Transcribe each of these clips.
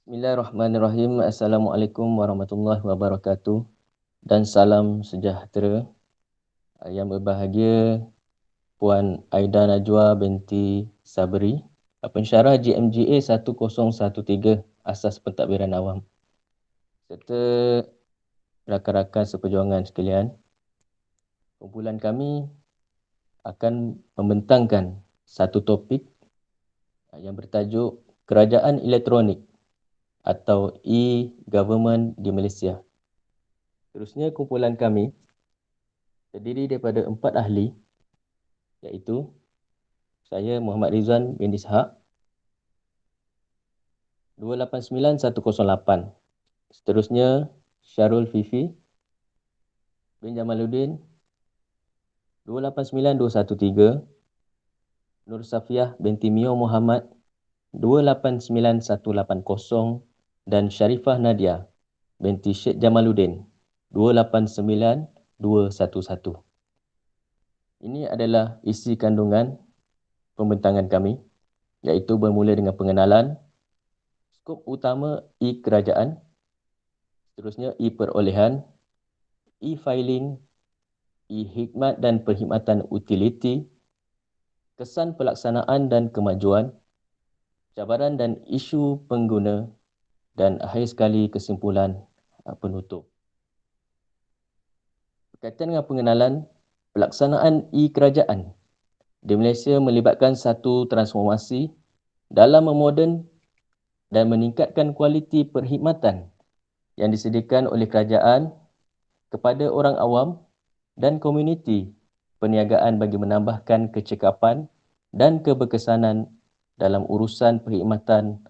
Bismillahirrahmanirrahim. Assalamualaikum warahmatullahi wabarakatuh dan salam sejahtera. Yang berbahagia Puan Aida Najwa binti Sabri, pensyarah JMGA 1013 Asas Pentadbiran Awam, serta rakan-rakan seperjuangan sekalian. Kumpulan kami akan membentangkan satu topik yang bertajuk Kerajaan Elektronik atau e-Government di Malaysia. Terusnya, kumpulan kami terdiri daripada 4 ahli, iaitu saya Muhammad Rizwan bin Ishaq, 289108. Seterusnya Syarul Fifi bin Jamaluddin, 289213. Nur Safiah binti Mio Muhammad, 289180. Dan Sharifah Nadia binti Syed Jamaluddin, 289211. Ini adalah isi kandungan pembentangan kami, iaitu bermula dengan pengenalan, skop utama e-kerajaan, seterusnya e-perolehan, e-filing, e-hikmat dan perkhidmatan utiliti, kesan pelaksanaan dan kemajuan, cabaran dan isu pengguna, dan akhir sekali kesimpulan penutup. Berkaitan dengan pengenalan, pelaksanaan e-kerajaan di Malaysia melibatkan satu transformasi dalam memoden dan meningkatkan kualiti perkhidmatan yang disediakan oleh kerajaan kepada orang awam dan komuniti perniagaan bagi menambahkan kecekapan dan keberkesanan dalam urusan perkhidmatan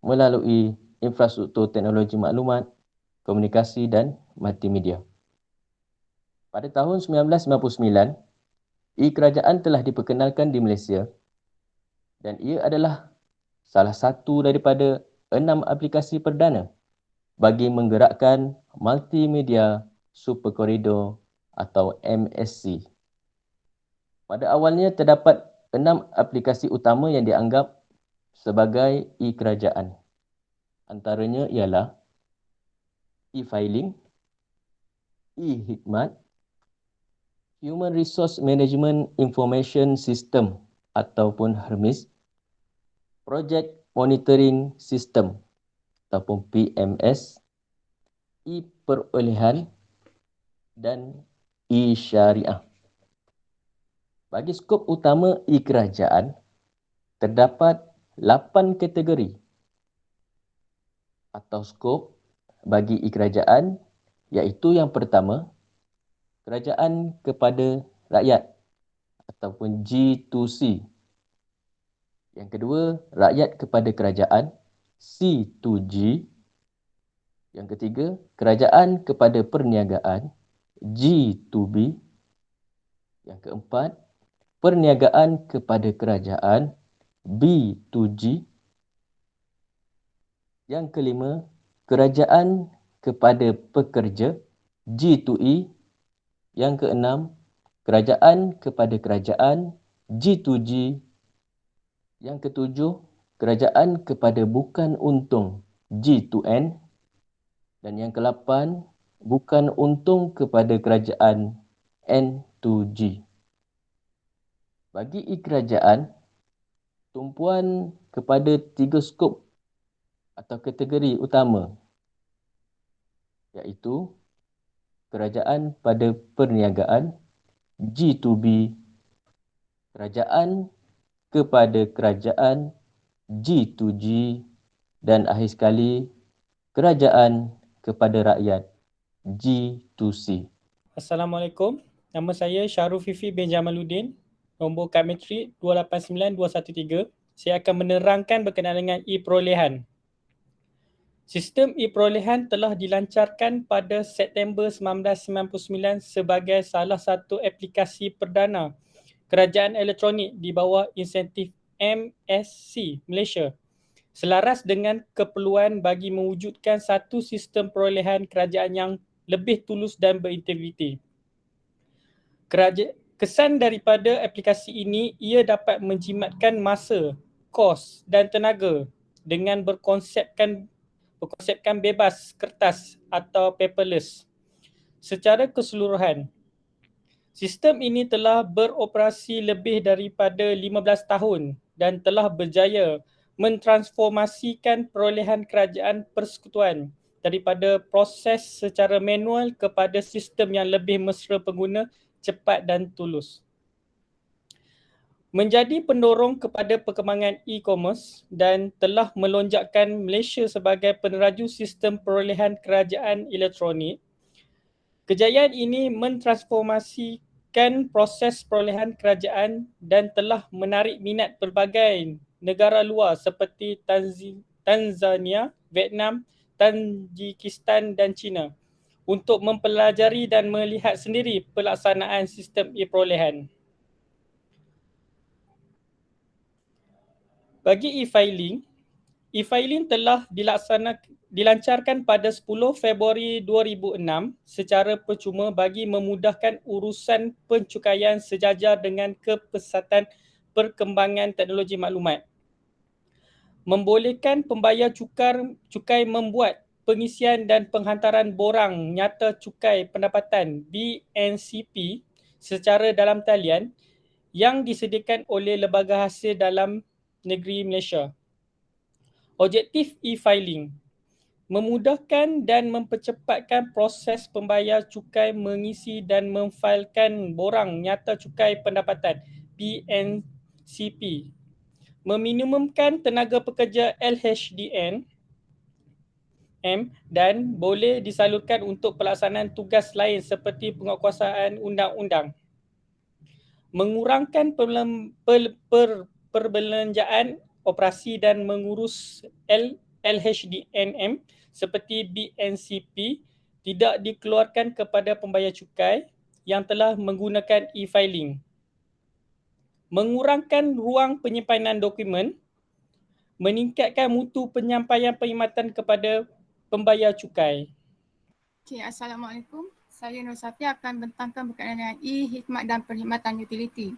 melalui infrastruktur teknologi maklumat, komunikasi dan multimedia. Pada tahun 1999, e-kerajaan telah diperkenalkan di Malaysia dan ia adalah salah satu daripada 6 aplikasi perdana bagi menggerakkan Multimedia Super Corridor atau MSC. Pada awalnya terdapat 6 aplikasi utama yang dianggap sebagai e-kerajaan. Antaranya ialah e-filing, e-hikmat, Human Resource Management Information System ataupun HERMIS, Project Monitoring System ataupun PMS, e-perolehan dan e-syariah. Bagi skop utama e-kerajaan, terdapat 8 kategori atau skop bagi e-kerajaan, iaitu yang pertama, kerajaan kepada rakyat ataupun G2C. Yang kedua, rakyat kepada kerajaan, C2G. Yang ketiga, kerajaan kepada perniagaan, G2B. Yang keempat, perniagaan kepada kerajaan, B2G. Yang kelima, kerajaan kepada pekerja, G2E. Yang keenam, kerajaan kepada kerajaan, G2G. Yang ketujuh, kerajaan kepada bukan untung, G2N. Dan yang ke-8, bukan untung kepada kerajaan, N2G. Bagi e-kerajaan, tumpuan kepada 3 skop atau kategori utama, iaitu kerajaan pada perniagaan, G2B, kerajaan kepada kerajaan, G2G, dan akhir sekali, kerajaan kepada rakyat, G2C. Assalamualaikum. Nama saya Syarul Fifi bin Jamaluddin. Nombor kad matrik 289213. Saya akan menerangkan berkenaan dengan e-perolehan. Sistem e-perolehan telah dilancarkan pada September 1999 sebagai salah satu aplikasi perdana kerajaan elektronik di bawah insentif MSC Malaysia, selaras dengan keperluan bagi mewujudkan satu sistem perolehan kerajaan yang lebih tulus dan berintegriti. Kesan daripada aplikasi ini, ia dapat menjimatkan masa, kos dan tenaga dengan berkonsepkan berkonsepkan bebas kertas atau paperless. Secara keseluruhan, sistem ini telah beroperasi lebih daripada 15 tahun dan telah berjaya mentransformasikan perolehan kerajaan persekutuan daripada proses secara manual kepada sistem yang lebih mesra pengguna, cepat dan tulus. Menjadi pendorong kepada perkembangan e-commerce dan telah melonjakkan Malaysia sebagai peneraju sistem perolehan kerajaan elektronik. Kejayaan ini mentransformasikan proses perolehan kerajaan dan telah menarik minat pelbagai negara luar seperti Tanzania, Vietnam, Tajikistan dan China untuk mempelajari dan melihat sendiri pelaksanaan sistem e-perolehan. Bagi e-filing telah dilancarkan pada 10 Februari 2006 secara percuma bagi memudahkan urusan pencukaian sejajar dengan kepesatan perkembangan teknologi maklumat. Membolehkan pembayar cukai membuat pengisian dan penghantaran borang nyata cukai pendapatan BNCP secara dalam talian yang disediakan oleh Lembaga Hasil Dalam Negeri Malaysia. Objektif e-filing memudahkan dan mempercepatkan proses pembayar cukai mengisi dan memfailkan borang nyata cukai pendapatan BNCP, meminimumkan tenaga pekerja LHDN dan boleh disalurkan untuk pelaksanaan tugas lain seperti penguatkuasaan undang-undang. Mengurangkan perbelanjaan operasi dan mengurus LHDNM seperti BNCP tidak dikeluarkan kepada pembayar cukai yang telah menggunakan e-filing. Mengurangkan ruang penyimpanan dokumen, meningkatkan mutu penyampaian perkhidmatan kepada pembayar cukai. Okay, Assalamualaikum. Saya Nur Safia akan bentangkan berkaitan dengan e-hikmat dan perkhidmatan utiliti.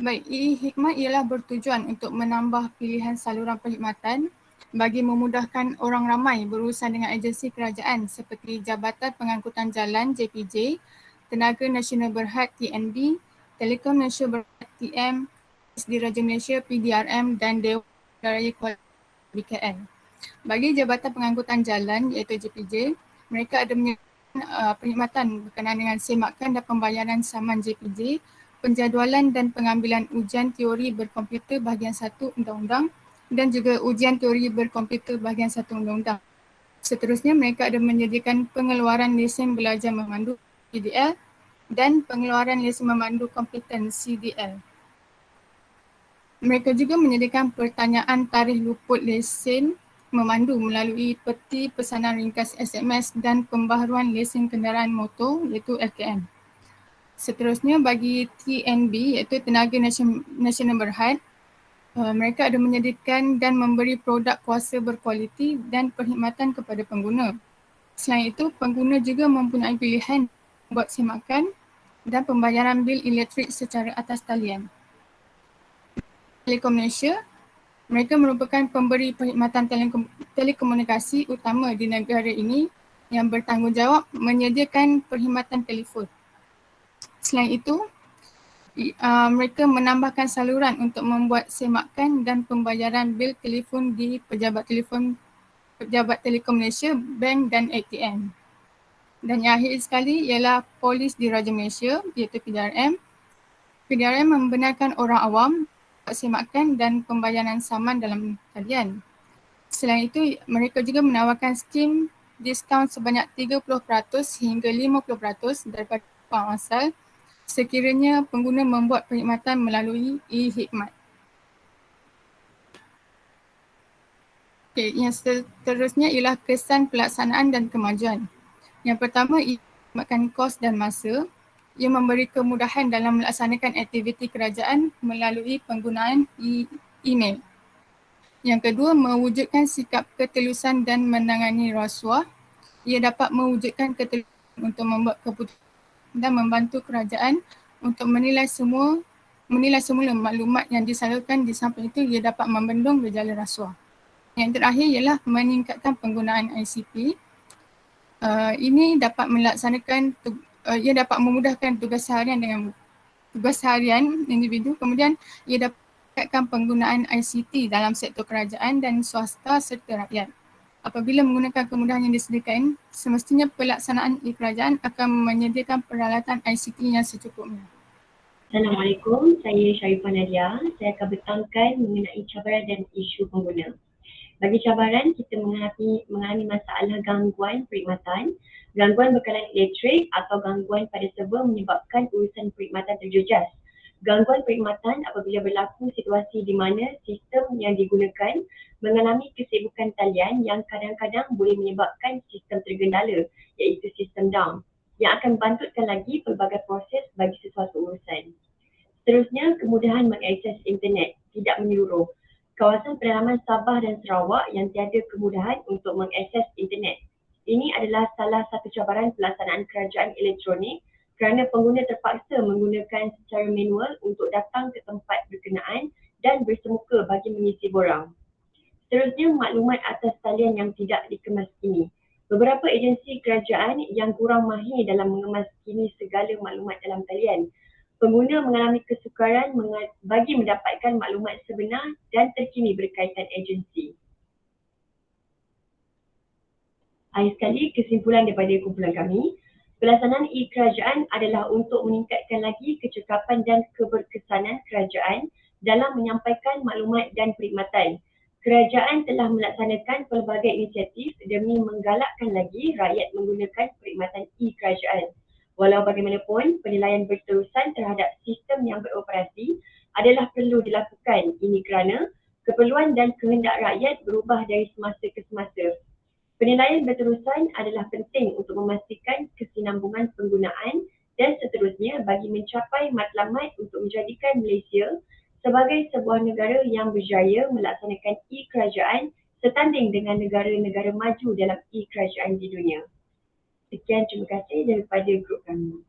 Baik, e-hikmat ialah bertujuan untuk menambah pilihan saluran perkhidmatan bagi memudahkan orang ramai berurusan dengan agensi kerajaan seperti Jabatan Pengangkutan Jalan JPJ, Tenaga Nasional Berhad TNB, Telekom Nasional Berhad TM, Diraja Malaysia PDRM dan Dewan Raya Kuala BKN. Bagi Jabatan Pengangkutan Jalan iaitu JPJ, mereka ada perkhidmatan berkenaan dengan semakan dan pembayaran saman JPJ, penjadualan dan pengambilan ujian teori berkomputer bahagian 1 undang-undang dan juga ujian teori berkomputer bahagian 1 undang-undang. Seterusnya mereka ada menyediakan pengeluaran lesen belajar memandu PDL dan pengeluaran lesen memandu kompeten CDL. Mereka juga menyediakan pertanyaan tarikh luput lesen memandu melalui peti pesanan ringkas SMS dan pembaharuan lesen kenderaan motor iaitu LKN. Seterusnya bagi TNB iaitu Tenaga Nasional Berhad, mereka ada menyediakan dan memberi produk kuasa berkualiti dan perkhidmatan kepada pengguna. Selain itu, pengguna juga mempunyai pilihan buat semakan dan pembayaran bil elektrik secara atas talian. Telekom Malaysia, mereka merupakan pemberi perkhidmatan telekomunikasi utama di negara ini yang bertanggungjawab menyediakan perkhidmatan telefon. Selain itu, mereka menambahkan saluran untuk membuat semakan dan pembayaran bil telefon di pejabat Telekom Malaysia, bank dan ATM. Dan yang akhir sekali ialah Polis Diraja Malaysia iaitu PDRM. PDRM membenarkan orang awam semakan dan pembayaran saman dalam talian. Selain itu, mereka juga menawarkan skim diskaun sebanyak 30% hingga 50% daripada wang asal sekiranya pengguna membuat perkhidmatan melalui e-hikmat. Okay, yang seterusnya ialah kesan pelaksanaan dan kemajuan. Yang pertama, e-hikmatkan kos dan masa. Ia memberi kemudahan dalam melaksanakan aktiviti kerajaan melalui penggunaan email. Yang kedua, mewujudkan sikap ketelusan dan menangani rasuah. Ia dapat mewujudkan ketelusan untuk membuat keputusan dan membantu kerajaan untuk menilai semula maklumat yang disalurkan. Di samping itu, ia dapat membendung gejala rasuah. Yang terakhir ialah meningkatkan penggunaan ICT. Ini dapat melaksanakan, ia dapat memudahkan tugas harian individu. Kemudian ia dapat meningkatkan penggunaan ICT dalam sektor kerajaan dan swasta serta rakyat. Apabila menggunakan kemudahan yang disediakan, semestinya pelaksanaan e-kerajaan akan menyediakan peralatan ICT yang secukupnya. Assalamualaikum, saya Sharifah Nadia. Saya akan bertangkan mengenai cabaran dan isu pengguna. Bagi cabaran, kita mengalami masalah gangguan perkhidmatan, gangguan bekalan elektrik atau gangguan pada server menyebabkan urusan perkhidmatan terjejas. Gangguan perkhidmatan apabila berlaku situasi di mana sistem yang digunakan mengalami kesibukan talian yang kadang-kadang boleh menyebabkan sistem tergendala, iaitu sistem down, yang akan bantutkan lagi pelbagai proses bagi sesuatu urusan. Seterusnya, kemudahan mengakses internet tidak menyeluruh. Kawasan pedalaman Sabah dan Sarawak yang tiada kemudahan untuk mengakses internet. Ini adalah salah satu cabaran pelaksanaan kerajaan elektronik kerana pengguna terpaksa menggunakan secara manual untuk datang ke tempat berkenaan dan bersemuka bagi mengisi borang. Seterusnya, maklumat atas talian yang tidak dikemaskini. Beberapa agensi kerajaan yang kurang mahir dalam mengemaskini segala maklumat dalam talian. Pengguna mengalami kesukaran bagi mendapatkan maklumat sebenar dan terkini berkaitan agensi. Akhir sekali, kesimpulan daripada kumpulan kami, pelaksanaan e-kerajaan adalah untuk meningkatkan lagi kecekapan dan keberkesanan kerajaan dalam menyampaikan maklumat dan perkhidmatan. Kerajaan telah melaksanakan pelbagai inisiatif demi menggalakkan lagi rakyat menggunakan perkhidmatan e-kerajaan. Walau bagaimanapun, penilaian berterusan terhadap sistem yang beroperasi adalah perlu dilakukan. Ini kerana keperluan dan kehendak rakyat berubah dari semasa ke semasa. Penilaian berterusan adalah penting untuk memastikan kesinambungan penggunaan dan seterusnya bagi mencapai matlamat untuk menjadikan Malaysia sebagai sebuah negara yang berjaya melaksanakan e-kerajaan setanding dengan negara-negara maju dalam e-kerajaan di dunia. Sekian, terima kasih daripada grup kami.